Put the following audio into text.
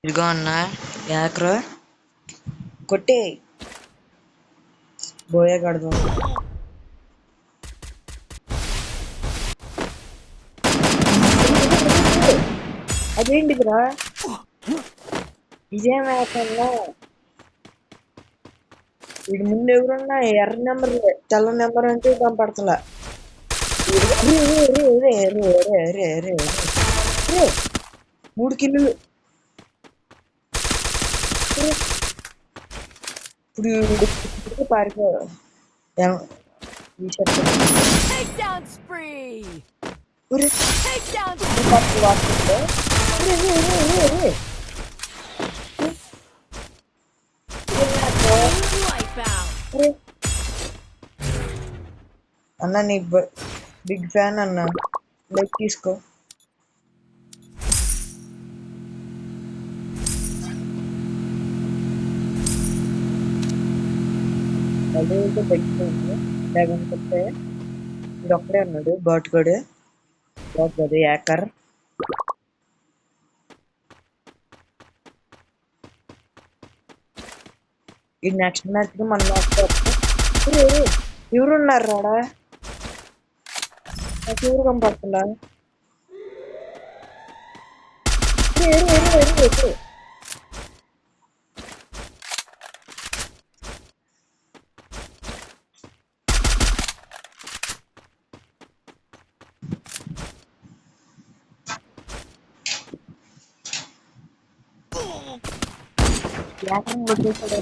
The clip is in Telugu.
ఇదిగో అన్న యాక్రో కొట్టే బోయే కడదాం. అదేంటిదిరా ఇదేం యాకన్నా వీడి ముందు ఎవరున్నా ఎర్ర నెంబర్ తెల్ల నెంబర్ అంటే కనపడతలా. మూడు కిల్లులు ఇప్పుడు పారిపో Takedown spree. ఒరే Takedown wipeout. అన్న నీ బిగ్ ఫ్యాన్ అన్న లైక్ తీసుకో. అదేదో తగ్గిపోయింది లేకపోతే ఇది ఒక్కడే ఉన్నాడు బాటుగాడు బాటుగాడు యాకర్. ఈ నెక్స్ట్ మ్యాచ్ కి మన ఎవరున్నారు రాడా నాకు ఎవరు కనపడుతుందా? యాకర్ వచ్చేసాడు.